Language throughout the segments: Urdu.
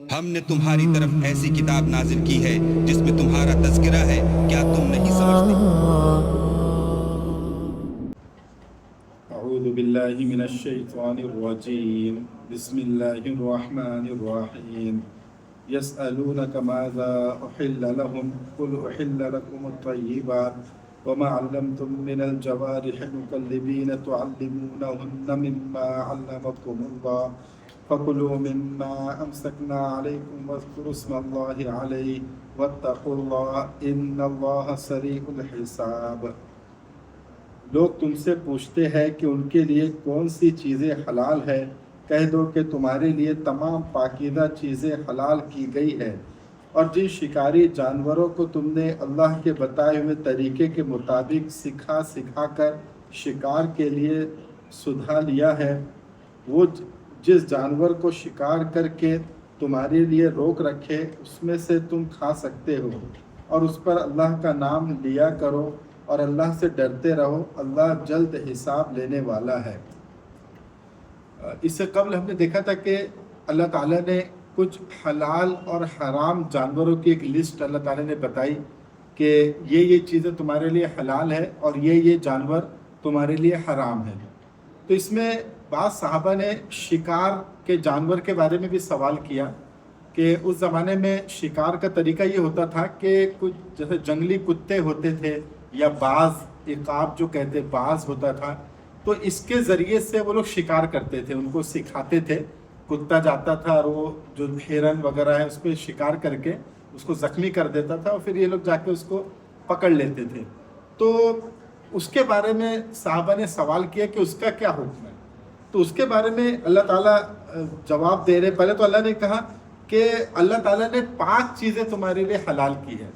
ہم نے تمہاری طرف ایسی کتاب نازل کی ہے جس میں تمہارا تذکرہ ہے، کیا تم نہیں سمجھتے؟ اعوذ باللہ من الشیطان الرجیم بسم اللہ الرحمن الرحیم یسألونک ماذا احل لهم قل احل لکم الطیبات وما علمتم من الجوارح مکلبین تعلمونہن مما علمکم اللہ فَكُلُوا مِمَّا أَمْسَكْنَا عَلَيْكُمْ وَاذْكُرُوا اسْمَ اللَّهِ عَلَيْهِ وَاتَّقُوا اللَّهَ إِنَّ اللَّهَ سَرِيعُ الْحِسَابِ۔ لوگ تم سے پوچھتے ہیں کہ ان کے لیے کون سی چیزیں حلال ہے، کہہ دو کہ تمہارے لیے تمام پاکیزہ چیزیں حلال کی گئی ہے، اور جن شکاری جانوروں کو تم نے اللہ کے بتائے ہوئے طریقے کے مطابق سکھا کر شکار کے لیے سدھا لیا ہے، وہ جس جانور کو شکار کر کے تمہارے لیے روک رکھے اس میں سے تم کھا سکتے ہو، اور اس پر اللہ کا نام لیا کرو اور اللہ سے ڈرتے رہو، اللہ جلد حساب لینے والا ہے۔ اس سے قبل ہم نے دیکھا تھا کہ اللہ تعالیٰ نے کچھ حلال اور حرام جانوروں کی ایک لسٹ اللہ تعالیٰ نے بتائی کہ یہ چیزیں تمہارے لیے حلال ہے اور یہ جانور تمہارے لیے حرام ہے۔ تو اس میں بعض صحابہ نے شکار کے جانور کے بارے میں بھی سوال کیا کہ اس زمانے میں شکار کا طریقہ یہ ہوتا تھا کہ کچھ جیسے جنگلی کتے ہوتے تھے یا باز، عقاب جو کہتے باز ہوتا تھا، تو اس کے ذریعے سے وہ لوگ شکار کرتے تھے، ان کو سکھاتے تھے۔ کتا جاتا تھا اور وہ جو ہرن وغیرہ ہے اس پہ شکار کر کے اس کو زخمی کر دیتا تھا، اور پھر یہ لوگ جا کے اس کو پکڑ لیتے تھے۔ تو اس کے بارے میں صحابہ نے سوال کیا کہ اس کا کیا حکم ہے؟ تو اس کے بارے میں اللہ تعالیٰ جواب دے رہے۔ پہلے تو اللہ نے کہا کہ اللہ تعالیٰ نے 5 چیزیں تمہارے لیے حلال کی ہے۔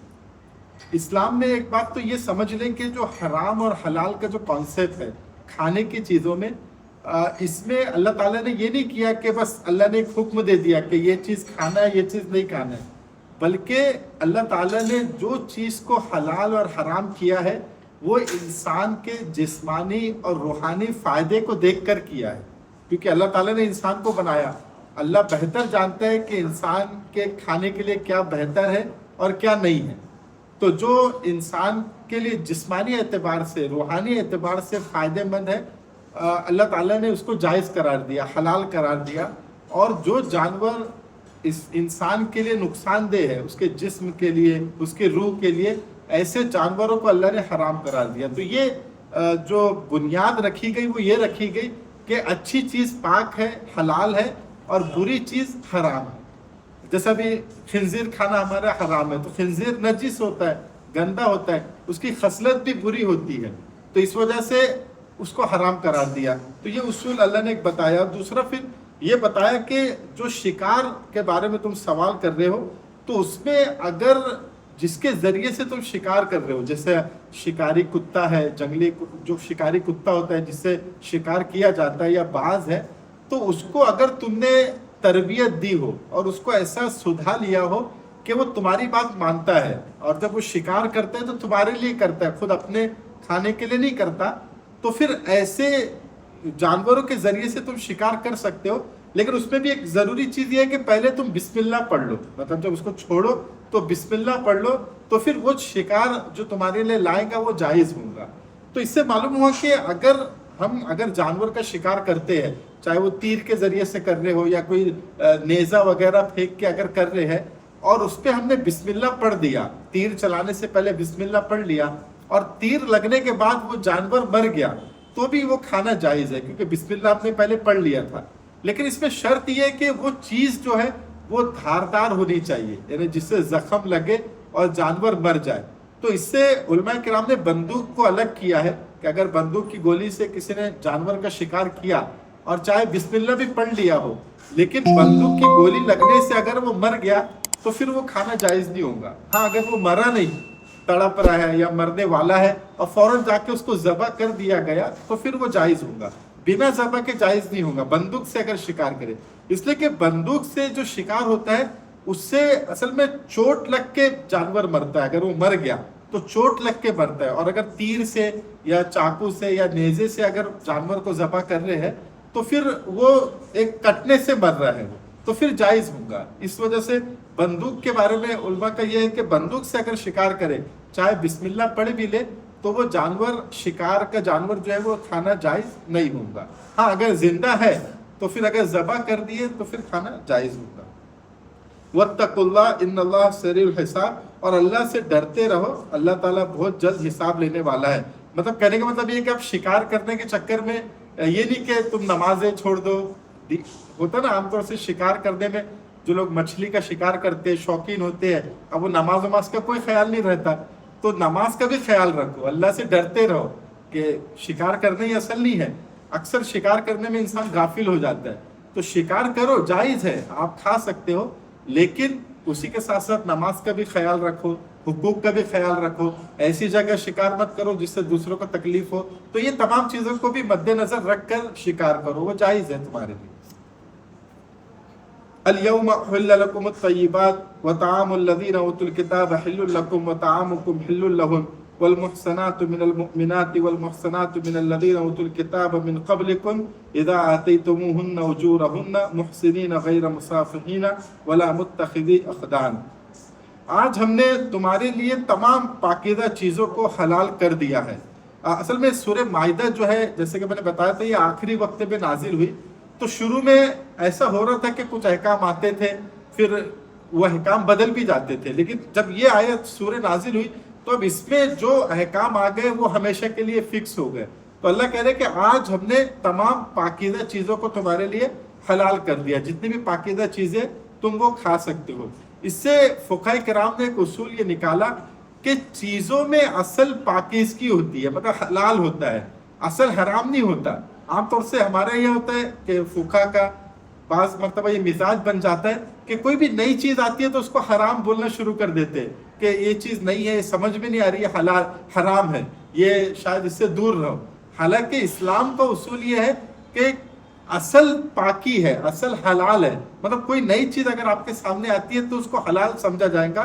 اسلام میں ایک بات تو یہ سمجھ لیں کہ جو حرام اور حلال کا جو کانسیپٹ ہے کھانے کی چیزوں میں، اس میں اللہ تعالیٰ نے یہ نہیں کیا کہ بس اللہ نے ایک حکم دے دیا کہ یہ چیز کھانا ہے یہ چیز نہیں کھانا ہے، بلکہ اللہ تعالیٰ نے جو چیز کو حلال اور حرام کیا ہے وہ انسان کے جسمانی اور روحانی فائدے کو دیکھ کر کیا ہے، کیونکہ اللہ تعالیٰ نے انسان کو بنایا، اللہ بہتر جانتا ہے کہ انسان کے کھانے کے لیے کیا بہتر ہے اور کیا نہیں ہے۔ تو جو انسان کے لیے جسمانی اعتبار سے روحانی اعتبار سے فائدہ مند ہے، اللہ تعالیٰ نے اس کو جائز قرار دیا، حلال قرار دیا، اور جو جانور اس انسان کے لیے نقصان دہ ہے، اس کے جسم کے لیے، اس کے روح کے لیے، ایسے جانوروں کو اللہ نے حرام قرار دیا۔ تو یہ جو بنیاد رکھی گئی وہ یہ رکھی گئی کہ اچھی چیز پاک ہے، حلال ہے، اور بری چیز حرام ہے۔ جیسا بھی خنزیر کھانا ہمارا حرام ہے، تو خنزیر نجس ہوتا ہے، گندا ہوتا ہے، اس کی خصلت بھی بری ہوتی ہے، تو اس وجہ سے اس کو حرام قرار دیا۔ تو یہ اصول اللہ نے ایک بتایا۔ دوسرا پھر یہ بتایا کہ جو شکار کے بارے میں تم سوال کر رہے ہو، تو اس میں اگر جس کے ذریعے سے تم شکار کر رہے ہو، جیسے شکاری کتا ہے، جنگلی جو شکاری کتا ہوتا ہے جس سے شکار کیا جاتا ہے، یا باز ہے، تو اس کو اگر تم نے تربیت دی ہو اور اس کو ایسا سدھا لیا ہو کہ وہ تمہاری بات مانتا ہے، اور جب وہ شکار کرتا ہے تو تمہارے لیے کرتا ہے، خود اپنے کھانے کے لیے نہیں کرتا، تو پھر ایسے جانوروں کے ذریعے سے تم شکار کر سکتے ہو۔ لیکن اس میں بھی ایک ضروری چیز یہ ہے کہ پہلے تم بسم اللہ پڑھ لو، مطلب جب اس کو چھوڑو تو بسم اللہ پڑھ لو، تو پھر وہ شکار جو تمہارے لیے لائے گا وہ جائز ہوگا۔ تو اس سے معلوم ہوا کہ اگر جانور کا شکار کرتے ہیں، چاہے وہ تیر کے ذریعے سے کر رہے ہو یا کوئی نیزہ وغیرہ پھینک کے اگر کر رہے ہیں، اور اس پہ ہم نے بسم اللہ پڑھ دیا، تیر چلانے سے پہلے بسم اللہ پڑھ لیا، اور تیر لگنے کے بعد وہ جانور مر گیا، تو بھی وہ کھانا جائز ہے، کیونکہ بسم اللہ آپ نے پہلے پڑھ لیا تھا۔ لیکن اس میں شرط یہ ہے کہ وہ چیز جو ہے وہ دھاردار ہونی چاہیے، یعنی جس سے زخم لگے اور جانور مر جائے۔ تو اس سے علماء کرام نے بندوق کو الگ کیا ہے کہ اگر بندوق کی گولی سے کسی نے جانور کا شکار کیا اور چاہے بسم اللہ بھی پڑھ لیا ہو، لیکن بندوق کی گولی لگنے سے اگر وہ مر گیا تو پھر وہ کھانا جائز نہیں ہوگا۔ ہاں اگر وہ مرا نہیں، تڑپ رہا ہے یا مرنے والا ہے اور فوراً جا کے اس کو ذبح کر دیا گیا تو پھر وہ جائز ہوگا، بنا ذبح کے جائز نہیں ہوگا بندوق سے اگر شکار کرے۔ اس لیے کہ بندوق سے جو شکار ہوتا ہے اس سے اصل میں چوٹ لگ کے جانور مرتا ہے، اگر وہ مر گیا تو چوٹ لگ کے مرتا ہے، اور اگر تیر سے یا چاقو سے یا نیزے سے اگر جانور کو ذبح کر رہے ہیں تو پھر وہ ایک کٹنے سے مر رہا ہے۔ تو پھر جائز ہوگا. اس وجہ سے بندوق کے بارے میں علماء کا یہ ہے کہ بندوق سے اگر شکار کرے چاہے بسم اللہ پڑھ بھی لے تو وہ جانور شکار کا جانور جو ہے وہ کھانا جائز نہیں ہوگا. ہاں اگر زندہ ہے تو پھر اگر ذبح کر دیے تو پھر کھانا جائز ہوگا. واتقوا اللہ ان اللہ سریع الحساب، اور اللہ سے ڈرتے رہو، اللہ تعالیٰ بہت جلد حساب لینے والا ہے. مطلب کہنے کا مطلب یہ کہ اب شکار کرنے کے چکر میں یہ نہیں کہ تم نمازیں چھوڑ دو. ہوتا نا عام طور سے شکار کرنے میں جو لوگ مچھلی کا شکار کرتے ہیں شوقین ہوتے ہیں، اب وہ نماز کا کوئی خیال نہیں رہتا. تو نماز کا بھی خیال رکھو، اللہ سے ڈرتے رہو کہ شکار کرنا ہی اصل نہیں ہے. اکثر شکار کرنے میں انسان غافل ہو جاتا ہے. تو شکار کرو، جائز ہے، آپ کھا سکتے ہو، لیکن اسی کے ساتھ ساتھ نماز کا بھی خیال رکھو، حقوق کا بھی خیال رکھو. ایسی جگہ شکار مت کرو جس سے دوسروں کو تکلیف ہو. تو یہ تمام چیزوں کو بھی مد نظر رکھ کر شکار کرو، وہ جائز ہے تمہارے لیے. اليوم حل لكم الطيبات وطعام الذين اوتوا الكتاب حل لكم وطعامكم حل لهم والمحصنات من المؤمنات والمحصنات من الذين اوتوا الكتاب من قبلكم اذا اتيتموهن اجورهن محسنين غير مسافحين ولا متخذي اخدان. آج ہم نے تمہارے لیے تمام پاکیزہ چیزوں کو حلال کر دیا ہے. اصل میں سورہ مائدہ جو ہے جیسے کہ میں نے بتایا تھا یہ آخری وقت میں نازل ہوئی. تو شروع میں ایسا ہو رہا تھا کہ کچھ احکام آتے تھے پھر وہ احکام بدل بھی جاتے تھے، لیکن جب یہ آیت سورہ نازل ہوئی تو اب اس میں جو احکام آ گئے وہ ہمیشہ کے لیے فکس ہو گئے. تو اللہ کہہ رہے کہ آج ہم نے تمام پاکیزہ چیزوں کو تمہارے لیے حلال کر دیا، جتنی بھی پاکیزہ چیزیں تم وہ کھا سکتے ہو. اس سے فقہاء کرام نے ایک اصول یہ نکالا کہ چیزوں میں اصل پاکیزگی ہوتی ہے، مطلب حلال ہوتا ہے، اصل حرام نہیں ہوتا. عام طور سے ہمارے یہ ہوتا ہے کہ فقہاء کا بعض مرتبہ یہ مزاج بن جاتا ہے کہ کوئی بھی نئی چیز آتی ہے تو اس کو حرام بولنا شروع کر دیتے ہیں کہ یہ چیز نہیں ہے، سمجھ میں نہیں آ رہی ہے، حلال حرام ہے، یہ شاید اس سے دور رہو. حالانکہ اسلام کا اصول یہ ہے کہ اصل پاکی ہے، اصل حلال ہے. مطلب کوئی نئی چیز اگر آپ کے سامنے آتی ہے تو اس کو حلال سمجھا جائے گا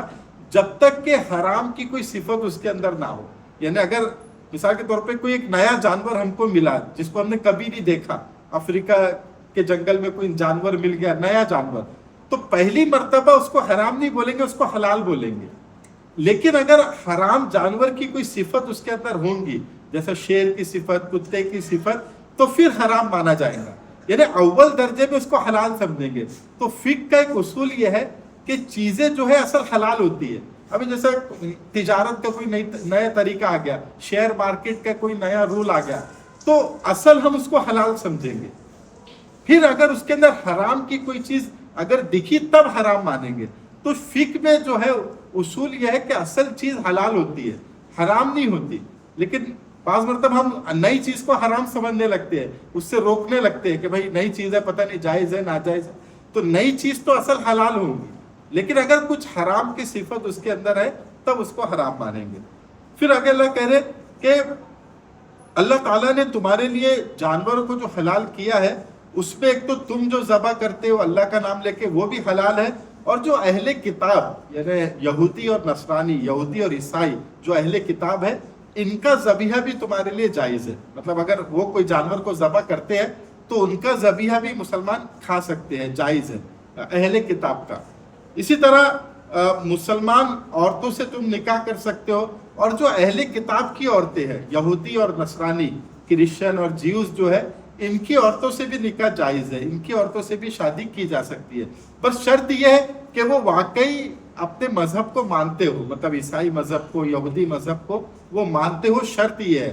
جب تک کہ حرام کی کوئی صفت اس کے اندر نہ ہو. یعنی اگر مثال کے طور پہ کوئی ایک نیا جانور ہم کو ملا جس کو ہم نے کبھی نہیں دیکھا، افریقہ کے جنگل میں کوئی جانور مل گیا، نیا جانور، تو پہلی مرتبہ اس کو حرام نہیں بولیں گے، اس کو حلال بولیں گے. لیکن اگر حرام جانور کی کوئی صفت اس کے اندر ہوں گی جیسے شیر کی صفت، کتے کی صفت، تو پھر حرام مانا جائے گا. یعنی اول درجے میں اس کو حلال سمجھیں گے. تو فقہ کا ایک اصول یہ ہے کہ چیزیں جو ہے اصل حلال ہوتی ہے. ابھی جیسے تجارت کا کوئی نیا طریقہ آ گیا، شیئر مارکیٹ کا کوئی نیا رول آ گیا، تو اصل ہم اس کو حلال سمجھیں گے. پھر اگر اس کے اندر حرام کی کوئی چیز اگر دکھی تب حرام مانیں گے. تو فقہ میں جو ہے اصول یہ ہے کہ اصل چیز حلال ہوتی ہے، حرام نہیں ہوتی. لیکن بعض مرتبہ ہم نئی چیز کو حرام سمجھنے لگتے ہیں، اس سے روکنے لگتے ہیں کہ بھائی نئی چیز ہے، پتہ نہیں جائز ہے ناجائز ہے. تو نئی چیز تو اصل حلال ہوگی، لیکن اگر کچھ حرام کی صفت اس کے اندر ہے تب اس کو حرام مانیں گے. پھر آگے اللہ کہہ رہے کہ اللہ تعالیٰ نے تمہارے لیے جانوروں کو جو حلال کیا ہے اس میں ایک تو تم جو ذبح کرتے ہو اللہ کا نام لے کے وہ بھی حلال ہے، اور جو اہل کتاب یعنی یہودی اور نصرانی، یہودی اور عیسائی جو اہل کتاب ہے ان کا ذبیحہ بھی تمہارے لیے جائز ہے. مطلب اگر وہ کوئی جانور کو ذبح کرتے ہیں تو ان کا ذبیحہ بھی مسلمان کھا سکتے ہیں، جائز ہے اہل کتاب کا. اسی طرح مسلمان عورتوں سے تم نکاح کر سکتے ہو، اور جو اہل کتاب کی عورتیں ہیں یہودی اور نصرانی، کرسچن اور جیوز جو ہے، ان کی عورتوں سے بھی نکاح جائز ہے، ان کی عورتوں سے بھی شادی کی جا سکتی ہے. بس شرط یہ ہے کہ وہ واقعی اپنے مذہب کو مانتے ہو، مطلب عیسائی مذہب کو، یہودی مذہب کو وہ مانتے ہو. شرط یہ ہے.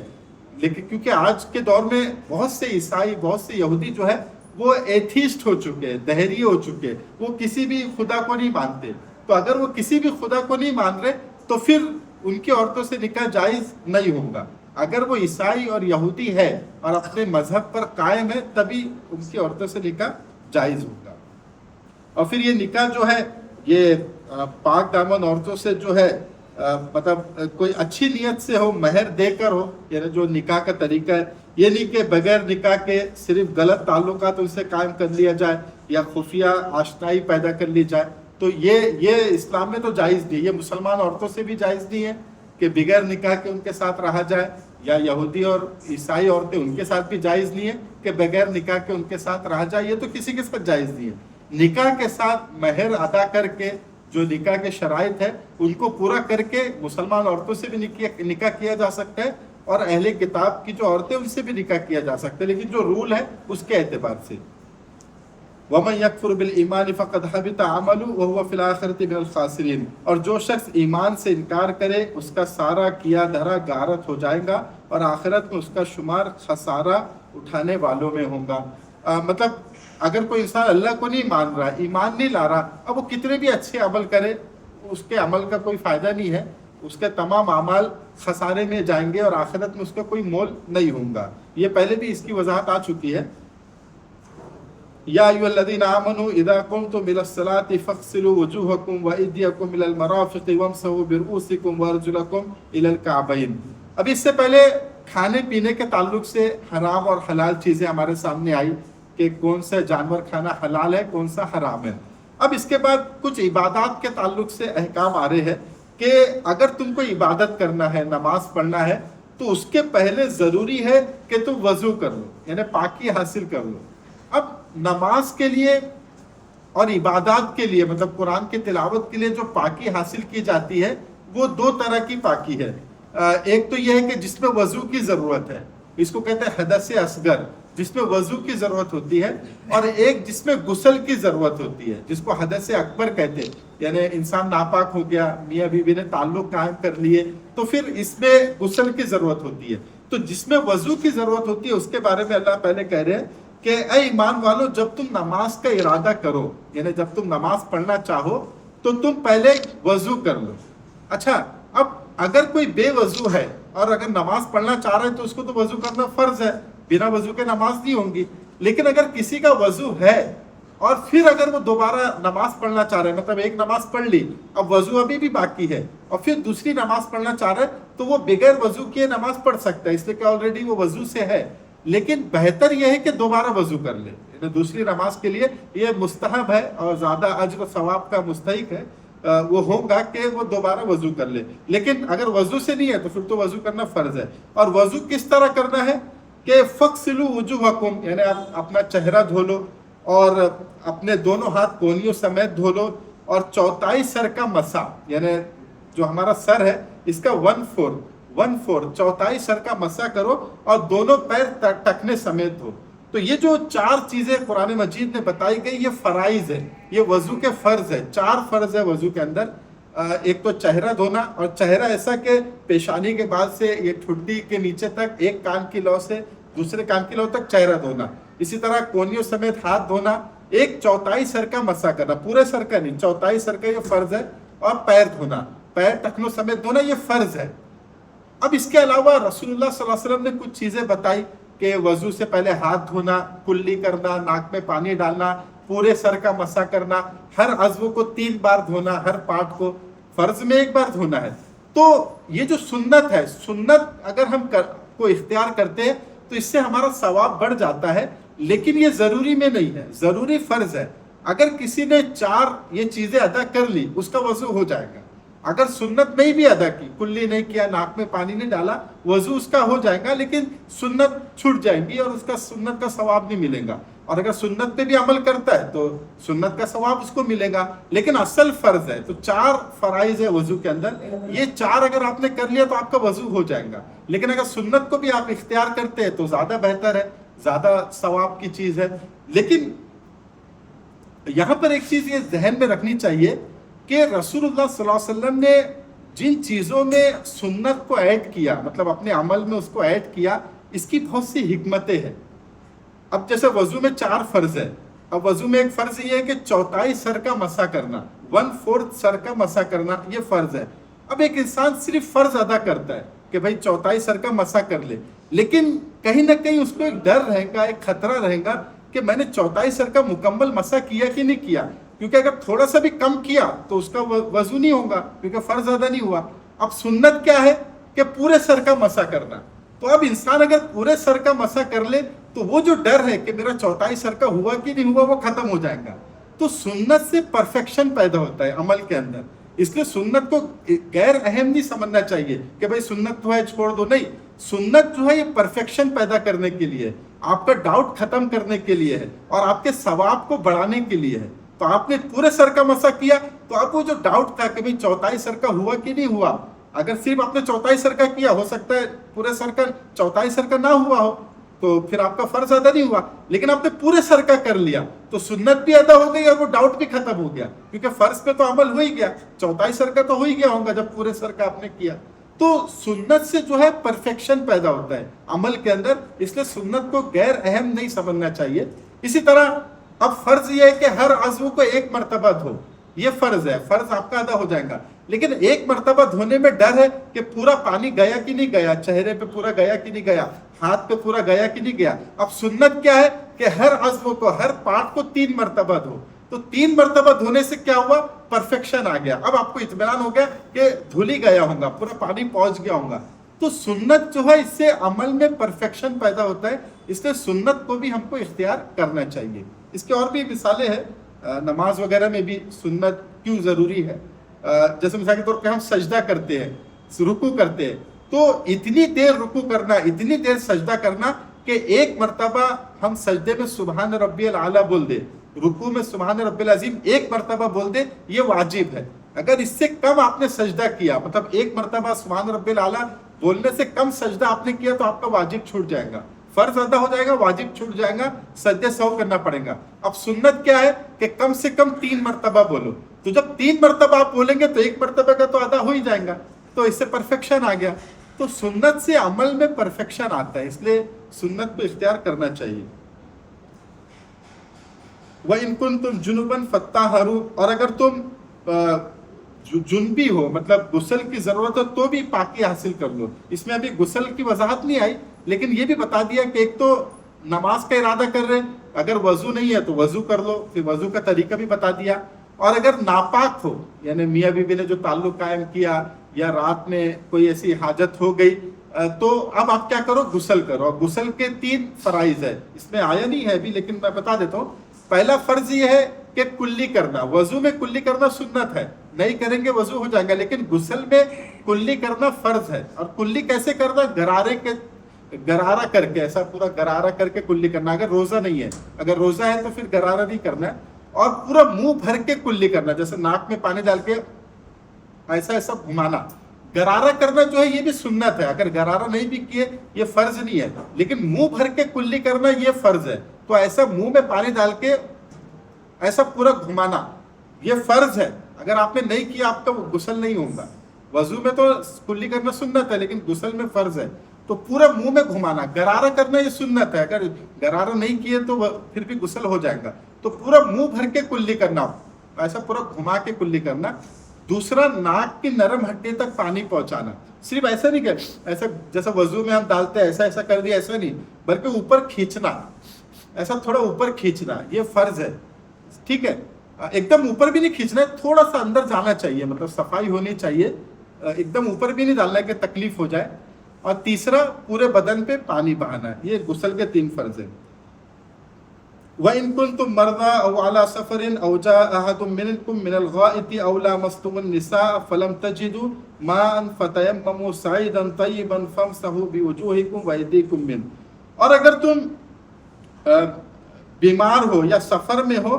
لیکن کیونکہ آج کے دور میں بہت سے عیسائی، بہت سے یہودی جو ہے وہ ایتھیسٹ ہو چکے ہیں، دہریے ہو چکے ہیں، وہ کسی بھی خدا کو نہیں مانتے. تو اگر وہ کسی بھی خدا کو نہیں مان رہے تو پھر ان کی عورتوں سے نکاح جائز نہیں ہوگا. اگر وہ عیسائی اور یہودی ہے اور اپنے مذہب پر قائم ہے تبھی ان کی عورتوں سے نکاح جائز ہوگا. اور پھر یہ نکاح جو ہے یہ پاک دامن عورتوں سے جو ہے مطلب کوئی اچھی نیت سے ہو، مہر دے کر ہو. یعنی جو نکاح کا طریقہ ہے یہ نہیں کہ بغیر نکاح کے صرف غلط تعلقات ان سے قائم کر لیا جائے یا خفیہ آشنائی پیدا کر لی جائے. تو یہ اسلام میں تو جائز نہیں. یہ مسلمان عورتوں سے بھی جائز نہیں ہے کہ بغیر نکاح کے ان کے ساتھ رہا جائے، یا یہودی اور عیسائی عورتیں ان کے ساتھ بھی جائز نہیں ہے کہ بغیر نکاح کے ان کے ساتھ رہا جائے. یہ تو کسی کے ساتھ جائز نہیں ہے. نکاح کے ساتھ مہر ادا کر کے جو نکاح کے شرائط ہے ان کو پورا کر کے مسلمان عورتوں سے بھی نکاح کیا جا سکتا ہے، اور اہل کتاب کی جو عورتیں ان سے بھی نکاح کیا جا سکتا ہے، لیکن جو رول ہے اس کے اعتبار سے۔ وَمَن يَكْفُرْ بِالْإِيمَانِ فَقَدْ حَبِطَ عَمَلُهُ وَهُوَ فِي الْآخِرَةِ مِنَ الْخَاسِرِينَ، اور جو شخص ایمان سے انکار کرے اس کا سارا کیا دھرا غارت ہو جائے گا، اور آخرت میں اس کا شمار خسارہ اٹھانے والوں میں ہوگا۔ مطلب اگر کوئی انسان اللہ کو نہیں مان رہا، ایمان نہیں لا رہا، اب وہ کتنے بھی اچھے عمل کرے اس کے عمل کا کوئی فائدہ نہیں ہے، اس کے تمام اعمال خسارے میں جائیں گے اور آخرت میں اس کا کوئی مول نہیں ہوگا۔ یہ پہلے بھی اس کی وضاحت آ چکی ہے۔ یا ایھا الذین آمنوا اذا قمتم الى الصلاۃ فاغسلوا وجوہکم وایدیکم الى المرافق وامسحوا برؤوسکم وارجلکم الى الکعبین۔ اب اس سے پہلے کھانے پینے کے تعلق سے حرام اور حلال چیزیں ہمارے سامنے آئی کہ کون سا جانور کھانا حلال ہے، کون سا حرام ہے۔ اب اس کے بعد کچھ عبادات کے تعلق سے احکام آ رہے ہیں کہ اگر تم کو عبادت کرنا ہے، نماز پڑھنا ہے، تو اس کے پہلے ضروری ہے کہ تم وضو کر لو، یعنی پاکی حاصل کر لو۔ اب نماز کے لیے اور عبادات کے لیے، مطلب قرآن کی تلاوت کے لیے جو پاکی حاصل کی جاتی ہے وہ دو طرح کی پاکی ہے۔ ایک تو یہ ہے کہ جس میں وضو کی ضرورت ہے، اس کو کہتے ہیں حدث اصغر، جس میں وضو کی ضرورت ہوتی ہے، اور ایک جس میں غسل کی ضرورت ہوتی ہے، جس کو حدث اکبر کہتے ہیں، یعنی انسان ناپاک ہو گیا، میاں بیوی نے تعلق قائم کر لیے، تو پھر اس میں غسل کی ضرورت ہوتی ہے۔ تو جس میں وضو کی ضرورت ہوتی ہے اس کے بارے میں اللہ پہلے کہہ رہے ہیں کہ اے ایمان والو، جب تم نماز کا ارادہ کرو، یعنی جب تم نماز پڑھنا چاہو تو تم پہلے وضو کر لو۔ اچھا، اب اگر کوئی بے وضو ہے اور اگر نماز پڑھنا چاہ رہا ہے تو اس کو تو وضو کرنا فرض ہے، بنا وضو کے نماز نہیں ہوں گی۔ لیکن اگر کسی کا وضو ہے اور پھر اگر وہ دوبارہ نماز پڑھنا چاہ رہا ہے، مطلب ایک نماز پڑھ لی، اب وضو ابھی بھی باقی ہے، اور پھر دوسری نماز پڑھنا چاہ رہا ہے، تو وہ بغیر وضو کیے نماز پڑھ سکتا ہے، اس لیے کہ آلریڈی وہ وضو سے ہے۔ لیکن بہتر یہ ہے کہ دوبارہ وضو کر لے، یعنی دوسری نماز کے لیے یہ مستحب ہے اور زیادہ اجر و ثواب کا مستحق ہے، وہ ہوگا کہ وہ دوبارہ وضو کر لے۔ لیکن اگر وضو سے نہیں ہے تو پھر تو وضو کرنا فرض ہے۔ اور وضو کس طرح کرنا ہے کہ فَاغْسِلُوا وُجُوهَكُمْ، یعنی آپ اپنا چہرہ دھو لو اور اپنے دونوں ہاتھ کونیوں سمیت دھو لو، اور چوتھائی سر کا مسح، یعنی جو ہمارا سر ہے اس کا 1/4 چوتھائی سر کا مسح کرو، اور دونوں پیر ٹکنے سمیت دھو۔ تو یہ جو چار چیزیں قرآن مجید میں بتائی گئی یہ فرائض ہے، یہ وضو کے فرض ہے، چار فرض ہے وضو کے اندر۔ ایک تو چہرہ دھونا، اور چہرہ ایسا کہ پیشانی کے بعد سے یہ ٹھڈی کے نیچے تک، ایک کان کی لو سے دوسرے کان کی لو تک چہرہ دھونا، اسی طرح کونیوں سمیت ہاتھ دھونا، ایک چوتھائی سر کا مسح کرنا، پورے سر کا نہیں، چوتھائی سر کا یہ فرض ہے، اور پیر دھونا، پیر ٹخنوں سمیت دھونا یہ فرض ہے۔ اب اس کے علاوہ رسول اللہ صلی اللہ علیہ وسلم نے کچھ چیزیں بتائی کہ وضو سے پہلے ہاتھ دھونا، کلی کرنا، ناک میں پانی ڈالنا، پورے سر کا مسح کرنا، ہر عضو کو 3 بار دھونا، ہر پارٹ کو فرض میں 1 بار دھونا ہے۔ تو یہ جو سنت ہے، سنت اگر ہم کو اختیار کرتے ہیں تو اس سے ہمارا ثواب بڑھ جاتا ہے، لیکن یہ ضروری میں نہیں ہے، ضروری فرض ہے۔ اگر کسی نے 4 یہ چیزیں ادا کر لی اس کا وضو ہو جائے گا۔ اگر سنت نہیں بھی ادا کی، کلی نہیں کیا، ناک میں پانی نہیں ڈالا، وضو اس کا ہو جائے گا، لیکن سنت چھوٹ جائیں گی اور اس کا سنت کا ثواب نہیں ملے گا۔ اور اگر سنت پہ بھی عمل کرتا ہے تو سنت کا ثواب اس کو ملے گا، لیکن اصل فرض ہے۔ تو 4 فرائض ہے وضو کے اندر، یہ 4 اگر آپ نے کر لیا تو آپ کا وضو ہو جائے گا۔ لیکن اگر سنت کو بھی آپ اختیار کرتے ہیں تو زیادہ بہتر ہے، زیادہ ثواب کی چیز ہے۔ لیکن یہاں پر ایک چیز یہ ذہن میں رکھنی چاہیے کہ رسول اللہ صلی اللہ علیہ وسلم نے جن چیزوں میں سنت کو ایڈ کیا، مطلب اپنے عمل میں اس کو ایڈ کیا، اس کی بہت سی حکمتیں ہیں۔ اب جیسے وضو میں 4 فرض ہے، اب وضو میں ایک فرض یہ ہے کہ چوتھائی سر کا مسح کرنا، 1/4 سر کا مسح کرنا، یہ فرض ہے۔ اب ایک انسان صرف فرض ادا کرتا ہے کہ بھائی چوتھائی سر کا مسح کر لے، لیکن کہیں نہ کہیں اس کو ایک ڈر رہے گا، ایک خطرہ رہے گا کہ میں نے چوتھائی سر کا مکمل مسح کیا کہ نہیں کیا، کیونکہ اگر تھوڑا سا بھی کم کیا تو اس کا وضو نہیں ہوگا، کیونکہ فرض ادا نہیں ہوا۔ اب سنت کیا ہے کہ پورے سر کا مسح کرنا۔ تو اب انسان اگر پورے سر کا مسح کر لے تو وہ جو ڈر ہے کہ میرا چوتھائی سر کا ہوا کہ نہیں ہوا وہ ختم ہو جائے گا۔ تو سنت سے پرفیکشن پیدا ہوتا ہے عمل کے اندر، اس لیے سنت کو غیر اہم نہیں سمجھنا چاہیے کہ بھائی سنت تو ہے چھوڑ دو، نہیں، سنت جو ہے یہ پرفیکشن پیدا کرنے کے لیے، آپ کا ڈاؤٹ ختم کرنے کے لیے ہے، اور آپ کے ثواب کو بڑھانے کے لیے ہے۔ تو آپ نے پورے سر کا مسح کیا، تو آپ کو جو ڈاؤٹ تھا کہ بھئی چوتھائی سر کا ہوا کہ نہیں ہوا، اگر صرف آپ نے چوتھائی سر کا کیا، ہو سکتا ہے پورے سر کا چوتھائی سر کا نہ ہوا ہو، تو پھر آپ کا فرض ادا نہیں ہوا، لیکن آپ نے پورے سر کا کر لیا تو سنت بھی ادا ہو گئی اور وہ ڈاؤٹ بھی ختم ہو گیا، کیونکہ فرض پہ تو عمل ہو ہی گیا، چوتھائی سر کا تو ہو ہی گیا ہوگا جب پورے سر کا آپ نے کیا۔ تو سنت سے جو ہے پرفیکشن پیدا ہوتا ہے عمل کے اندر، اس لیے سنت کو غیر اہم نہیں سمجھنا چاہیے۔ اسی طرح اب فرض یہ ہے کہ ہر عضو کو ایک مرتبہ دھو، یہ فرض ہے، فرض آپ کا ادا ہو جائے گا، لیکن ایک مرتبہ دھونے میں ڈر ہے کہ پورا پانی گیا کہ نہیں گیا، چہرے پہ پورا گیا کہ نہیں گیا، ہاتھ پہ پورا گیا کہ نہیں گیا۔ اب سنت کیا ہے کہ ہر عضو کو، ہر پارٹ کو 3 مرتبہ دھو، تو 3 مرتبہ دھونے سے کیا ہوا، پرفیکشن آ گیا، اب آپ کو اطمینان ہو گیا کہ دھل ہی گیا ہوگا، پورا پانی پہنچ گیا ہوگا۔ تو سنت جو ہے اس سے عمل میں پرفیکشن پیدا ہوتا ہے، اس لیے سنت کو بھی ہم کو اختیار کرنا چاہیے۔ اس کے اور بھی مثالیں ہیں، نماز وغیرہ میں بھی سنت کیوں ضروری ہے۔ جیسے مثال کے طور پہ ہم سجدہ کرتے ہیں، رکوع کرتے ہیں، تو اتنی دیر رکوع کرنا، اتنی دیر سجدہ کرنا کہ ایک مرتبہ ہم سجدے میں سبحان ربی الاعلیٰ بول دے، رکوع میں سبحان ربی العظیم ایک مرتبہ بول دے، یہ واجب ہے۔ اگر اس سے کم آپ نے سجدہ کیا، مطلب ایک مرتبہ سبحان ربی الاعلیٰ بولنے سے کم سجدہ آپ نے کیا، تو آپ کا واجب چھوٹ جائے گا، فرض ادا ہو جائے گا، واجب چھوٹ جائے گا، سجدے سہو کرنا پڑے گا۔ اب سنت کیا ہے کہ کم سے کم 3 مرتبہ بولو، تو جب 3 مرتبہ آپ بولیں گے تو ایک مرتبہ کا تو ادا ہو ہی جائے گا، تو اس سے پرفیکشن آ گیا۔ تو سنت سے عمل میں پرفیکشن آتا ہے، اس لیے سنت کو اختیار کرنا چاہیے۔ وَإِن كُنتُمْ جُنُبًا فَطَّهَّرُوا، اور اگر تم جنبی ہو، مطلب غسل کی ضرورت ہے، تو بھی پاکی حاصل کر لو۔ اس میں ابھی غسل کی وضاحت نہیں آئی، لیکن یہ بھی بتا دیا کہ ایک تو نماز کا ارادہ کر رہے، اگر وضو نہیں ہے تو وضو کر لو، پھر وضو کا طریقہ بھی بتا دیا۔ اور اگر ناپاک ہو، یعنی میاں بیوی نے جو تعلق قائم کیا یا رات میں کوئی ایسی حاجت ہو گئی، تو اب آپ کیا کرو، غسل کرو۔ اور غسل کے 3 فرائض ہے، اس میں آیا نہیں ہے ابھی لیکن میں بتا دیتا ہوں۔ پہلا فرض یہ ہے کہ کلی کرنا، وضو میں کلی کرنا سنت ہے، نہیں کریں گے وضو ہو جائے گا، لیکن غسل میں کلی کرنا فرض ہے۔ اور کلی کیسے کرنا، گرارہ کر کے، ایسا پورا گرارہ کر کے کلی کرنا، اگر روزہ نہیں ہے، اگر روزہ ہے تو پھر گرارہ نہیں کرنا ہے، اور پورا منہ بھر کے کلی کرنا، جیسے ناک میں پانی ڈال کے ایسا ایسا گھمانا۔ گرارہ کرنا جو ہے یہ بھی سنت ہے، اگر گرارہ نہیں بھی کیے یہ فرض نہیں ہے، لیکن منہ بھر کے کلی کرنا یہ فرض ہے۔ تو ایسا منہ میں پانی ڈال کے ایسا پورا گھمانا یہ فرض ہے، اگر آپ نے نہیں کیا آپ کا غسل نہیں ہوگا۔ وضو میں تو کلی کرنا سنت ہے، لیکن غسل میں فرض ہے، تو پورا منہ میں گھمانا۔ گرارہ کرنا یہ سنت ہے، اگر گرارہ نہیں کیے تو پھر بھی غسل ہو جائے گا، تو پورا منہ بھر کے کلی کرنا، ایسا پورا گھما کے کلی کرنا۔ دوسرا، ناک کی نرم ہڈی تک پانی پہنچانا، صرف ایسا نہیں کہ ایسا جیسا وضو میں ہم ڈالتے ہیں ایسا ایسا کر دیا، ایسا نہیں، بلکہ اوپر کھینچنا، ایسا تھوڑا اوپر کھینچنا، یہ فرض ہے، ٹھیک ہے۔ ایک دم اوپر بھی نہیں کھینچنا ہے، تھوڑا سا اندر جانا چاہیے، مطلب صفائی ہونی چاہیے، ایک دم اوپر بھی نہیں ڈالنا ہے کہ تکلیف ہو جائے۔ اور تیسرا، پورے بدن پہ پانی بہانا ہے، یہ غسل کے 3 فرض ہیں۔ وَإِن كُنتُم مَرْضَىٰ أَوْ عَلَىٰ سَفَرٍ أَوْ جَاءَ أَحَدٌ مِّنكُم مِّنَ الْغَائِطِ أَوْ لَامَسْتُمُ النِّسَاءَ فَلَمْ تَجِدُوا مَاءً فَتَيَمَّمُوا صَعِيدًا طَيِّبًا فَامْسَحُوا بِوُجُوهِكُمْ وَأَيْدِيكُم مِّنْهُ۔ اور اگر تم بیمار ہو یا سفر میں ہو،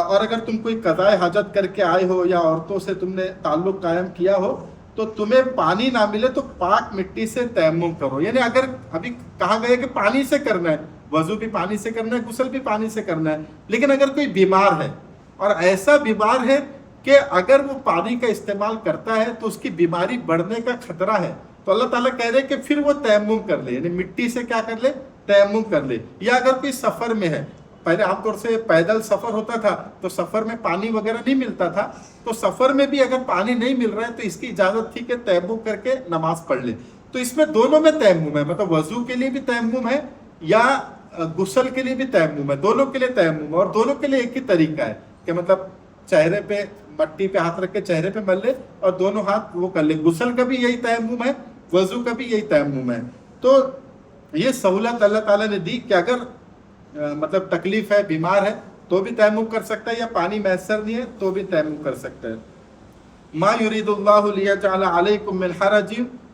اور اگر تم کوئی قضاء حاجت کر کے آئے ہو یا عورتوں سے تم نے تعلق قائم کیا ہو، تو تمہیں پانی نہ ملے تو پاک مٹی سے تیمم کرو۔ یعنی اگر ابھی کہا گیا کہ پانی سے کرنا ہے، وضو بھی پانی سے کرنا ہے، غسل بھی پانی سے کرنا ہے، لیکن اگر کوئی بیمار ہے اور ایسا بیمار ہے کہ اگر وہ پانی کا استعمال کرتا ہے تو اس کی بیماری بڑھنے کا خطرہ ہے، تو اللہ تعالیٰ کہہ رہے کہ پھر وہ تیمم کر لے، یعنی مٹی سے کیا کر لے، تیمم کر لے۔ یا اگر کوئی سفر میں ہے، پہلے عام طور سے پیدل سفر ہوتا تھا تو سفر میں پانی وغیرہ نہیں ملتا تھا، تو سفر میں بھی اگر پانی نہیں مل رہا ہے تو اس کی اجازت تھی کہ تیمم کر کے نماز پڑھ لے۔ تو اس میں دونوں میں تیمم ہے، مطلب وضو کے لیے بھی تیمم ہے یا غسل کے لیے بھی تیمم ہے، دونوں کے لیے تیمم ہے، اور دونوں کے لیے ایک ہی طریقہ ہے کہ مطلب چہرے پہ مٹی پہ ہاتھ رکھ کے چہرے پہ مل لے اور دونوں ہاتھ وہ کر لے۔ غسل کا بھی یہی تیمم ہے، وضو کا بھی یہی تیمم ہے۔ تو یہ سہولت اللہ تعالیٰ نے دی کہ اگر مطلب تکلیف ہے، بیمار ہے تو بھی تیمم کر سکتا ہے، یا پانی میسر نہیں ہے تو بھی تیمم کر سکتا ہے۔ ما یرید اللہ لیجعل علیکم من حرج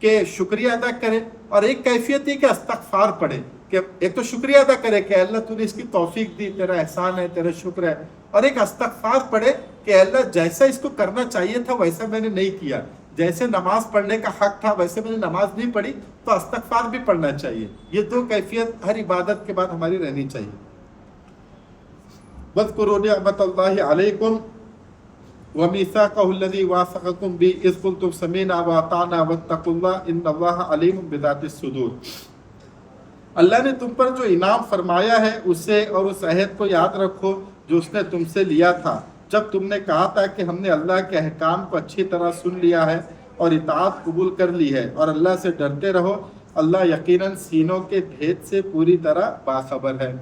کہ شکریہ ادا کرے، اور ایک کیفیت یہ کہ استغفار پڑھے، کہ ایک تو شکریہ ادا کرے کہ اللہ تو نے اس کی توفیق دی، تیرا احسان ہے، تیرا شکر ہے، اور ایک استغفار پڑھے کہ اللہ جیسا اس کو کرنا چاہیے تھا ویسا میں نے نہیں کیا، جیسے نماز پڑھنے کا حق تھا ویسے میں نے نماز نہیں پڑھی، تو استغفار بھی پڑھنا چاہیے۔ یہ دو کیفیت ہر عبادت کے بعد ہماری رہنی چاہیے۔ وَاذْكُرُوا نِعْمَةَ اللَّهِ عَلَيْكُمْ وَمِيثَاقَهُ الَّذِي وَاثَقَكُم بِهِ إِذْ قُلْتُمْ سَمِعْنَا وَأَطَعْنَا وَاتَّقُوا اللَّهَ إِنَّ اللَّهَ عَلِيمٌ بِذَاتِ الصُّدُورِ۔ اللہ نے تم پر جو انعام فرمایا ہے اسے اور اس عہد کو یاد رکھو جو اس نے تم سے لیا تھا، جب تم نے کہا تھا کہ ہم نے اللہ کے احکام کو اچھی طرح سن لیا ہے اور اطاعت قبول کر لی ہے، اور اللہ سے ڈرتے رہو، اللہ یقیناً سینوں کے بھید سے پوری طرح باخبر ہے۔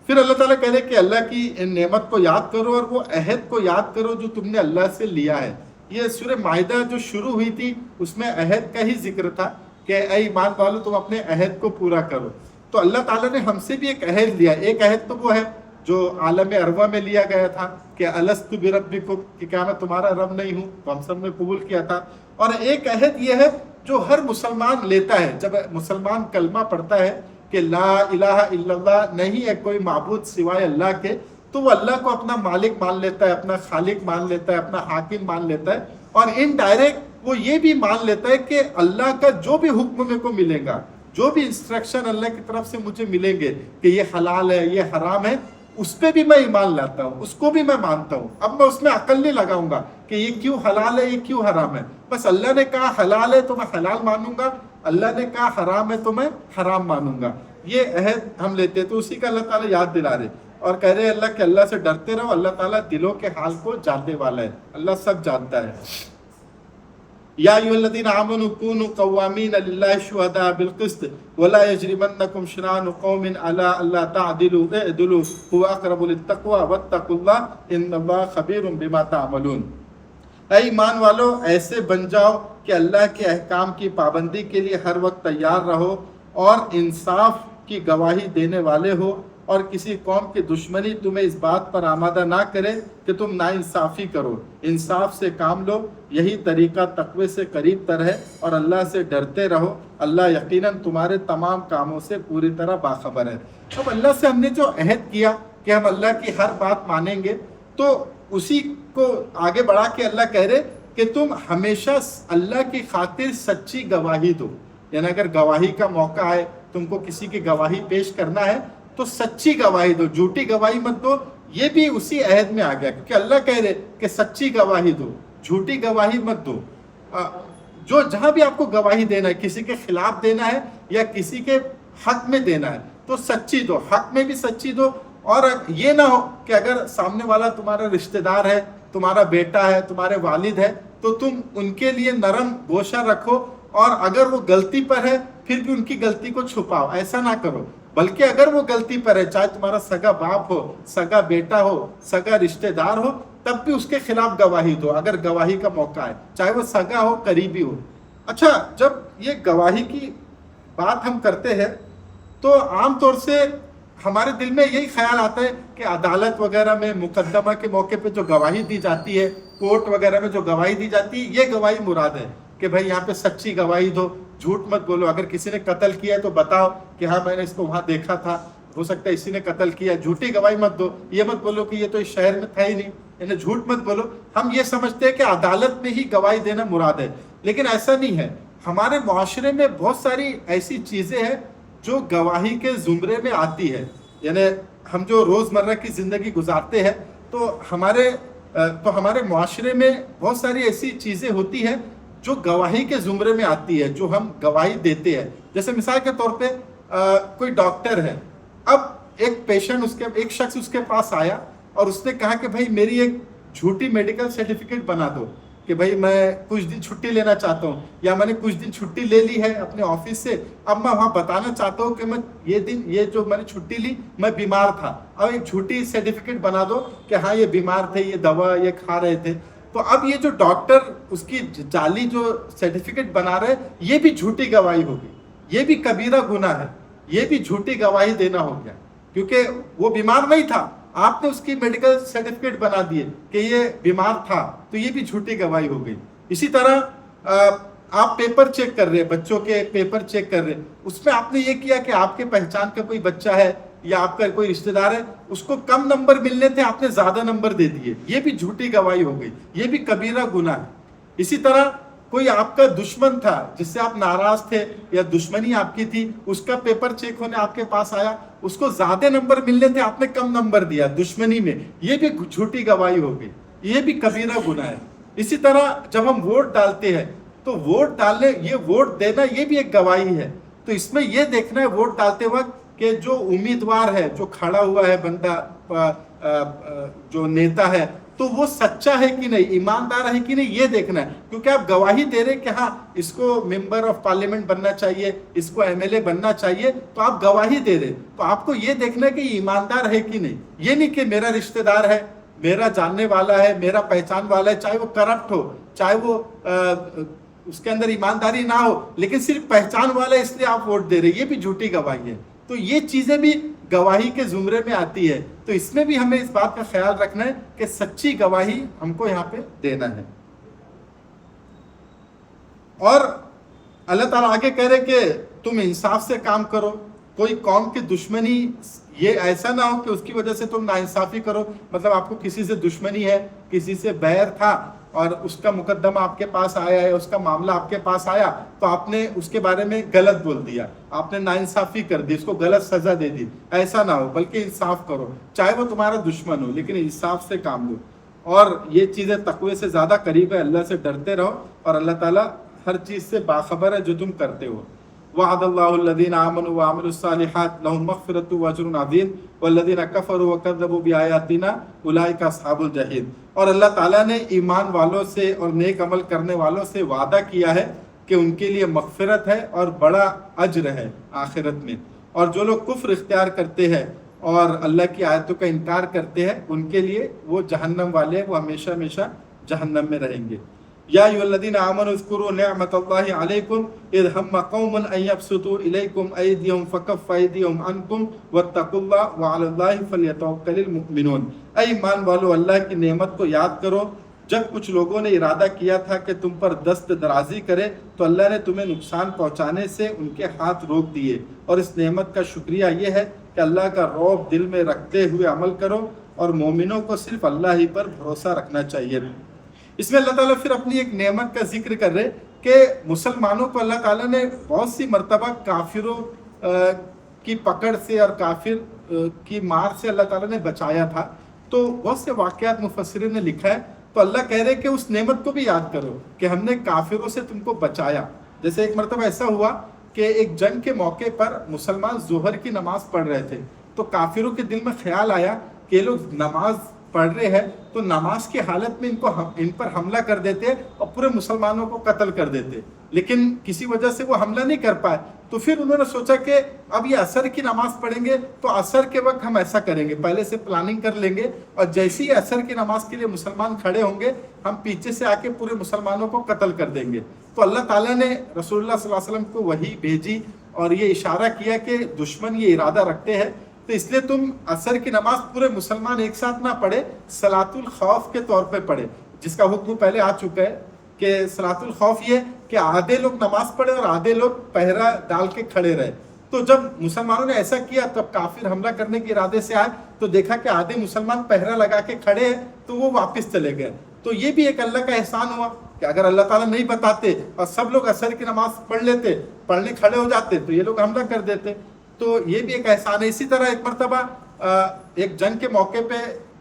پھر اللہ تعالیٰ کہہ رہے کہ اللہ کی ان نعمت کو یاد کرو اور وہ عہد کو یاد کرو جو تم نے اللہ سے لیا ہے۔ یہ سورہ مائدہ جو شروع ہوئی تھی اس میں عہد کا ہی ذکر تھا کہ اے ایمان والو تم اپنے عہد کو پورا کرو۔ تو اللہ تعالیٰ نے ہم سے بھی ایک عہد لیا۔ ایک عہد تو وہ ہے جو عالم ارواح میں لیا گیا تھا کہ الست بربکم، کہ کیا میں تمہارا رب نہیں ہوں، تو ہم سب نے قبول کیا تھا۔ اور ایک عہد یہ ہے جو ہر مسلمان لیتا ہے جب مسلمان کلمہ پڑھتا ہے کہ لا الہ الا اللہ، نہیں ہے کوئی معبود سوائے اللہ کے، تو وہ اللہ کو اپنا مالک مان لیتا ہے، اپنا خالق مان لیتا ہے، اپنا حاکم مان لیتا ہے، اور انڈائریکٹ وہ یہ بھی مان لیتا ہے کہ اللہ کا جو بھی حکم میرے کو ملے گا، جو بھی انسٹرکشن اللہ کی طرف سے مجھے ملیں گے کہ یہ حلال ہے یہ حرام ہے، اس پہ بھی میں ایمان لاتا ہوں، اس کو بھی میں مانتا ہوں۔ اب میں اس میں عقل نہیں لگاؤں گا کہ یہ کیوں حلال ہے یہ کیوں حرام ہے، بس اللہ نے کہا حلال ہے تو میں حلال مانوں گا، اللہ نے کہا حرام ہے تو میں حرام مانوں گا۔ یہ عہد ہم لیتے ہیں، تو اسی کا اللہ تعالیٰ یاد دلا رہے اور کہہ رہے اللہ کہ اللہ سے ڈرتے رہو، اللہ تعالیٰ دلوں کے حال کو جاننے والا ہے، اللہ سب جانتا ہے۔ یا ایھا الذین آمنوا کونوا قوامین للہ شہداء بالقسط ولا یجرمنکم شنآن قوم علی الا تعدلوا اعدلوا هو اقرب للتقوی واتقوا اللہ ان اللہ خبیر بما تعملون۔ اے ایمان والو ایسے بن جاؤ کہ اللہ کے احکام کی پابندی کے لیے ہر وقت تیار رہو اور انصاف کی گواہی دینے والے ہو، اور کسی قوم کی دشمنی تمہیں اس بات پر آمادہ نہ کرے کہ تم ناانصافی کرو، انصاف سے کام لو، یہی طریقہ تقوی سے قریب تر ہے، اور اللہ سے ڈرتے رہو، اللہ یقیناً تمہارے تمام کاموں سے پوری طرح باخبر ہے۔ اب اللہ سے ہم نے جو عہد کیا کہ ہم اللہ کی ہر بات مانیں گے، تو اسی کو آگے بڑھا کے اللہ کہہ رہے کہ تم ہمیشہ اللہ کی خاطر سچی گواہی دو، یعنی اگر گواہی کا موقع آئے، تم کو کسی کی گواہی پیش کرنا ہے تو سچی گواہی دو، جھوٹی گواہی مت دو۔ یہ بھی اسی عہد میں آ گیا کیونکہ اللہ کہہ رہے کہ سچی گواہی دو، جھوٹی گواہی مت دو۔ جو جہاں بھی آپ کو گواہی دینا ہے، کسی کے خلاف دینا ہے یا کسی کے حق میں دینا ہے، تو سچی دو، حق میں بھی سچی دو، اور یہ نہ ہو کہ اگر سامنے والا تمہارا رشتہ دار ہے، تمہارا بیٹا ہے، تمہارے والد ہے، تو تم ان کے لیے نرم گوشہ رکھو، اور اگر وہ غلطی پر ہے پھر بھی ان کی غلطی کو چھپاؤ، ایسا نہ کرو۔ بلکہ اگر وہ غلطی پر ہے، چاہے تمہارا سگا باپ ہو، سگا بیٹا ہو، سگا رشتہ دار ہو، تب بھی اس کے خلاف گواہی دو اگر گواہی کا موقع ہے، چاہے وہ سگا ہو قریبی ہو۔ اچھا، جب یہ گواہی کی بات ہم کرتے ہیں تو عام طور سے ہمارے دل میں یہی خیال آتا ہے کہ عدالت وغیرہ میں مقدمہ کے موقع پہ جو گواہی دی جاتی ہے، کورٹ وغیرہ میں جو گواہی دی جاتی ہے، یہ گواہی مراد ہے کہ بھائی یہاں پہ سچی گواہی دو، جھوٹ مت بولو۔ اگر کسی نے قتل کیا ہے تو بتاؤ کہ ہاں میں نے اس کو وہاں دیکھا تھا، ہو سکتا ہے اسی نے قتل کیا۔ جھوٹی گواہی مت دو، یہ مت بولو کہ یہ تو اس شہر میں تھا ہی نہیں، یعنی جھوٹ مت بولو۔ ہم یہ سمجھتے ہیں کہ عدالت میں ہی گواہی دینا مراد ہے، لیکن ایسا نہیں ہے۔ ہمارے معاشرے میں بہت ساری ایسی چیزیں ہیں جو گواہی کے زمرے میں آتی ہے، یعنی ہم جو روزمرہ کی زندگی گزارتے ہیں تو ہمارے معاشرے میں بہت ساری ایسی چیزیں ہوتی ہیں جو گواہی کے زمرے میں آتی ہے، جو ہم گواہی دیتے ہیں۔ جیسے مثال کے طور پہ کوئی ڈاکٹر ہے، اب ایک شخص اس کے پاس آیا اور اس نے کہا کہ بھائی میری ایک جھوٹی میڈیکل سرٹیفکیٹ بنا دو کہ بھائی میں کچھ دن چھٹی لینا چاہتا ہوں، یا میں نے کچھ دن چھٹی لے لی ہے اپنے آفس سے، اب میں وہاں بتانا چاہتا ہوں کہ میں یہ جو میں نے چھٹی لی میں بیمار تھا، اب ایک جھوٹی سرٹیفکیٹ بنا دو کہ ہاں یہ بیمار تھے، یہ دوا یہ کھا رہے تھے۔ تو اب یہ جو ڈاکٹر اس کی جعلی جو سرٹیفکیٹ بنا رہے، یہ بھی جھوٹی گواہی ہوگی، یہ بھی کبیرہ گناہ ہے، یہ بھی جھوٹی گواہی دینا ہو گیا، کیونکہ وہ بیمار نہیں تھا، آپ نے اس کی میڈیکل سرٹیفکیٹ بنا دیے کہ یہ بیمار تھا، تو یہ بھی جھوٹی گواہی ہو گئی۔ اسی طرح آپ پیپر چیک کر رہے ہیں، بچوں کے پیپر چیک کر رہے ہیں، اس میں آپ نے یہ کیا کہ آپ کے پہچان کا کوئی بچہ ہے یا آپ کا کوئی رشتہ دار ہے، اس کو کم نمبر ملنے تھے، آپ نے زیادہ نمبر دے دیے، یہ بھی جھوٹی گواہی ہو گئی، یہ بھی کبیرہ گناہ ہے۔ اسی طرح کوئی آپ کا دشمن تھا جس سے آپ ناراض تھے یا دشمنی آپ کی تھی، اس کا پیپر چیک ہونے آپ کے پاس آیا، اس کو زیادہ نمبر ملنے تھے، آپ نے کم نمبر دیا دشمنی میں، یہ بھی جھوٹی گواہی ہو گئی، یہ بھی کبیرہ گناہ ہے۔ اسی طرح جب ہم ووٹ ڈالتے ہیں تو ووٹ ڈالنے، یہ ووٹ دینا یہ بھی ایک گواہی ہے، تو اس میں یہ دیکھنا ہے ووٹ ڈالتے وقت کہ جو امیدوار ہے، جو کھڑا ہوا ہے بندہ، جو نیتا ہے، تو وہ سچا ہے کہ نہیں، ایماندار ہے کہ نہیں، یہ دیکھنا ہے، کیونکہ آپ گواہی دے رہے کہ ہاں اس کو ممبر آف پارلیمنٹ بننا چاہیے، اس کو ایم ایل اے بننا چاہیے، تو آپ گواہی دے رہے، تو آپ کو یہ دیکھنا ہے کہ ایماندار ہے کہ نہیں، یہ نہیں کہ میرا رشتہ دار ہے، میرا جاننے والا ہے، میرا پہچان والا ہے، چاہے وہ کرپٹ ہو، چاہے وہ اس کے اندر ایمانداری نہ ہو، لیکن صرف پہچان والا ہے اس لیے آپ ووٹ دے رہے، یہ بھی جھوٹی گواہی ہے۔ تو یہ چیزیں بھی گواہی کے زمرے میں آتی ہے، تو اس میں بھی ہمیں اس بات کا خیال رکھنا ہے کہ سچی گواہی ہم کو یہاں پہ دینا ہے۔ اور اللہ تعالیٰ آگے کہہ رہے کہ تم انصاف سے کام کرو، کوئی قوم کی دشمنی یہ ایسا نہ ہو کہ اس کی وجہ سے تم ناانصافی کرو، مطلب آپ کو کسی سے دشمنی ہے، کسی سے بیر تھا اور اس کا مقدمہ آپ کے پاس آیا ہے، اس کا معاملہ آپ کے پاس آیا، تو آپ نے اس کے بارے میں غلط بول دیا، آپ نے ناانصافی کر دی، اس کو غلط سزا دے دی، ایسا نہ ہو، بلکہ انصاف کرو، چاہے وہ تمہارا دشمن ہو، لیکن انصاف سے کام لو۔ اور یہ چیزیں تقوی سے زیادہ قریب ہے، اللہ سے ڈرتے رہو، اور اللہ تعالیٰ ہر چیز سے باخبر ہے جو تم کرتے ہو۔ وعد اللہ الذین آمنوا وعملوا الصالحات لهم مغفرۃ واجر عظیم والذین کفروا وکذبوا بآیاتنا اولئک اصحاب الجحیم۔ اور اللہ تعالیٰ نے ایمان والوں سے اور نیک عمل کرنے والوں سے وعدہ کیا ہے کہ ان کے لیے مغفرت ہے اور بڑا اجر ہے آخرت میں، اور جو لوگ کفر اختیار کرتے ہیں اور اللہ کی آیتوں کا انکار کرتے ہیں، ان کے لیے وہ جہنم والے، وہ ہمیشہ ہمیشہ جہنم میں رہیں گے۔ یا ایھا الذین آمنوا اذکروا نعمت اللہ علیکم اذ ہم قوم ان یبسطوا الیکم ایدیہم فکف ایدیہم عنکم واتقوا اللہ وعلی اللہ فلیتوکل المؤمنون۔ اے ایمان والو، اللہ کی نعمت کو یاد کرو، جب کچھ لوگوں نے ارادہ کیا تھا کہ تم پر دست درازی کرے تو اللہ نے تمہیں نقصان پہنچانے سے ان کے ہاتھ روک دیے، اور اس نعمت کا شکریہ یہ ہے کہ اللہ کا رعب دل میں رکھتے ہوئے عمل کرو، اور مومنوں کو صرف اللہ ہی پر بھروسہ رکھنا چاہیے۔ اس میں اللہ تعالیٰ پھر اپنی ایک نعمت کا ذکر کر رہے کہ مسلمانوں کو اللہ تعالیٰ نے بہت سی مرتبہ کافروں کی پکڑ سے اور کافر کی مار سے اللہ تعالیٰ نے بچایا تھا، تو بہت سے واقعات مفسرین نے لکھا ہے، تو اللہ کہہ رہے کہ اس نعمت کو بھی یاد کرو کہ ہم نے کافروں سے تم کو بچایا۔ جیسے ایک مرتبہ ایسا ہوا کہ ایک جنگ کے موقع پر مسلمان ظہر کی نماز پڑھ رہے تھے، تو کافروں کے دل میں خیال آیا کہ یہ لوگ نماز پڑھ رہے ہیں تو نماز کی حالت میں ان پر حملہ کر دیتے اور پورے مسلمانوں کو قتل کر دیتے، لیکن کسی وجہ سے وہ حملہ نہیں کر پائے، تو پھر انہوں نے سوچا کہ اب یہ عصر کی نماز پڑھیں گے تو عصر کے وقت ہم ایسا کریں گے، پہلے سے پلاننگ کر لیں گے، اور جیسے ہی عصر کی نماز کے لیے مسلمان کھڑے ہوں گے ہم پیچھے سے آ کے پورے مسلمانوں کو قتل کر دیں گے۔ تو اللہ تعالیٰ نے رسول اللہ صلی اللہ علیہ وسلم کو وحی بھیجی اور یہ اشارہ کیا کہ دشمن یہ ارادہ رکھتے ہیں، تو اس لیے تم عصر کی نماز پورے مسلمان ایک ساتھ نہ پڑھے، صلاۃ الخوف کے طور پہ پڑھے، جس کا حکم پہلے آ چکا ہے کہ صلاۃ الخوف یہ کہ آدھے لوگ نماز پڑھے اور آدھے لوگ پہرا ڈال کے کھڑے رہے۔ تو جب مسلمانوں نے ایسا کیا تب کافر حملہ کرنے کے ارادے سے آئے تو دیکھا کہ آدھے مسلمان پہرا لگا کے کھڑے ہیں تو وہ واپس چلے گئے۔ تو یہ بھی ایک اللہ کا احسان ہوا کہ اگر اللہ تعالیٰ نہیں بتاتے اور سب لوگ عصر کی نماز پڑھ لیتے، پڑھنے کھڑے ہو جاتے تو یہ لوگ حملہ کر دیتے، تو یہ بھی ایک احسان ہے۔ اسی طرح ایک مرتبہ ایک جنگ کے موقع پہ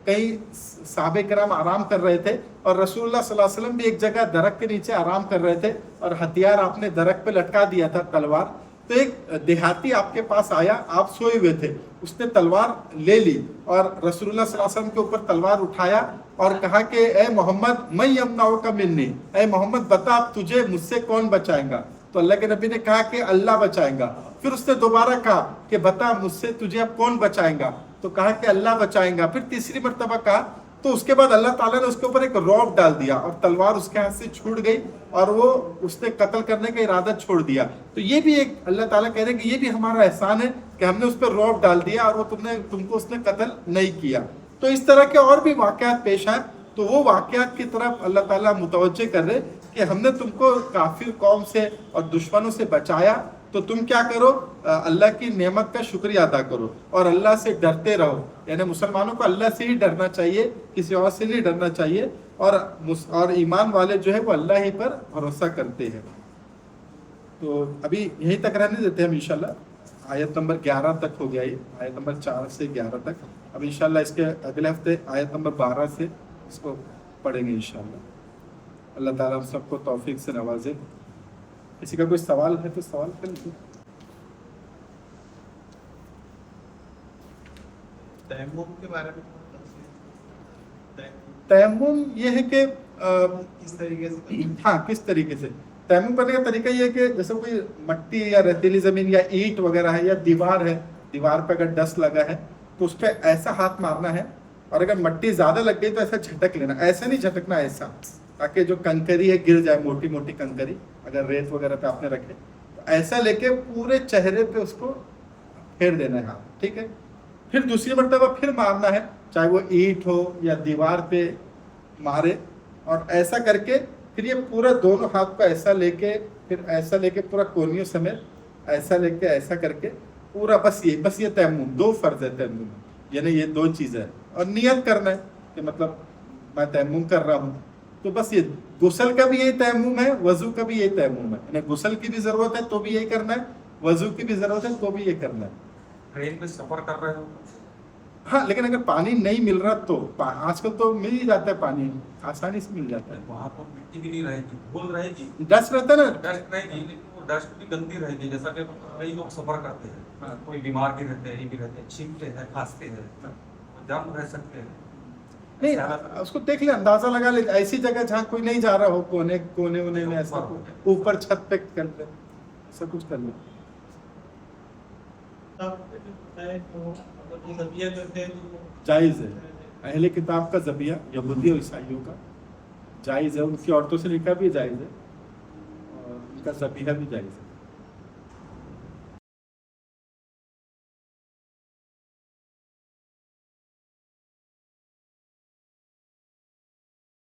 کئی صحابہ کرام آرام کر رہے تھے اور رسول اللہ صلی اللہ علیہ وسلم بھی ایک جگہ درخت کے نیچے آرام کر رہے تھے اور ہتھیار آپ نے درخت پہ لٹکا دیا تھا، تلوار۔ تو ایک دیہاتی آپ کے پاس آیا، آپ سوئے ہوئے تھے، اس نے تلوار لے لی اور رسول اللہ صلی اللہ علیہ وسلم کے اوپر تلوار اٹھایا اور کہا کہ اے محمد من یمنعک منی، اے محمد بتا تجھے مجھ سے کون بچائیں گا؟ تو اللہ کے نبی نے کہا کہ اللہ بچائیں گا۔ پھر اس نے دوبارہ کہا کہ بتا مجھ سے تجھے اب کون بچائیں گا؟ تو کہا کہ اللہ بچائیں گا۔ پھر تیسری مرتبہ کہا تو اس کے بعد اللہ تعالیٰ نے اس کے اوپر ایک رعب ڈال دیا اور تلوار اس کے ہاتھ سے چھوٹ گئی اور وہ اس نے قتل کرنے کا ارادہ چھوڑ دیا۔ تو یہ بھی ایک اللہ تعالیٰ کہہ رہے کہ یہ بھی ہمارا احسان ہے کہ ہم نے اس پر رعب ڈال دیا اور وہ تم کو اس نے قتل نہیں کیا۔ تو اس طرح کے اور بھی واقعات پیش آئے تو وہ واقعات کی طرف اللہ تعالیٰ متوجہ کر رہے کہ ہم نے تم کو کافر قوم سے اور دشمنوں سے بچایا، تو تم کیا کرو، اللہ کی نعمت کا شکریہ ادا کرو اور اللہ سے ڈرتے رہو. یعنی مسلمانوں کو اللہ سے ہی ڈرنا چاہیے، کسی اور سے نہیں ڈرنا چاہیے، اور ایمان والے جو ہے وہ اللہ ہی پر بھروسہ کرتے ہیں. تو ابھی یہیں تک رہنے دیتے ہیں ہم انشاءاللہ. آیت نمبر 11 تک ہو گیا، یہ آیت نمبر 4 سے 11 تک. اب انشاءاللہ اس کے اگلے ہفتے آیت نمبر 12 سے اس کو پڑھیں گے انشاءاللہ. اللہ تعالیٰ ہم سب کو توفیق سے نوازے. کسی کا کوئی سوال ہے تو سوال کر لیجیے. تیمم کے بارے میں تیمم یہ ہے کہ کس طریقے سے، ہاں کس طریقے سے تیمم کرنے کا طریقہ یہ ہے کہ جیسے کوئی مٹی یا ریتیلی زمین یا اینٹ وغیرہ ہے یا دیوار ہے، دیوار پہ اگر ڈسٹ لگا ہے تو اس پہ ایسا ہاتھ مارنا ہے، اور اگر مٹی زیادہ لگ گئی تو ایسا جھٹک لینا. ایسا نہیں جھٹکنا، ایسا، تاکہ جو کنکری ہے گر جائے، موٹی موٹی کنکری اگر ریت وغیرہ پہ آپ نے رکھے تو ایسا لے کے پورے چہرے پہ اس کو پھیر دینا ہے ہاتھ. ٹھیک ہے، پھر دوسری مرتبہ پھر مارنا ہے، چاہے وہ اینٹ ہو یا دیوار پہ مارے، اور ایسا کر کے پھر یہ پورا دونوں ہاتھ کو ایسا لے کے، پھر ایسا لے کے پورا کونیوں سمیت ایسا لے کے ایسا کر کے پورا، بس یہ تیمم. 2 فرض ہے تیمم، یعنی یہ 2 چیزیں. اور نیت کرنا ہے کہ مطلب میں تیمم کر رہا ہوں. تو بس یہ غسل کا بھی یہی تیمم ہے، وضو کا بھی یہی تیمم ہے. یعنی غسل کی بھی ضرورت ہے تو بھی یہی کرنا ہے، وضو کی بھی ضرورت ہے تو بھی یہ کرنا ہے. ٹرین میں سفر کر رہے ہو، ہاں لیکن اگر پانی نہیں مل رہا تو آج کل تو مل ہی جاتا ہے، پانی آسانی سے مل جاتا ہے. وہاں پر مٹی بھی نہیں رہے گی، دھول رہے گی، ڈسٹ رہتا ہے نا. ڈسٹ رہے گی، لیکن وہ ڈسٹ بھی گندی رہے گی. جیسا کہ کئی لوگ سفر کرتے ہیں، کوئی بیمار بھی رہتے ہیں، یہ بھی رہتے ہیں، چھینکتے ہیں، کھانستے ہیں، جم رہ سکتے ہیں. نہیں اس کو دیکھ لے، اندازہ لگا لے. ایسی جگہ جہاں کوئی نہیں جا رہا ہو، کونے میں ایسا اوپر چھت پہ کر لے، ایسا کچھ کر لے. جائز ہے. اہل کتاب کا ذبیحہ، یہودی اور عیسائیوں کا جائز ہے، ان کی عورتوں سے نکاح بھی جائز ہے، اور ان کا ذبیحہ بھی جائز ہے.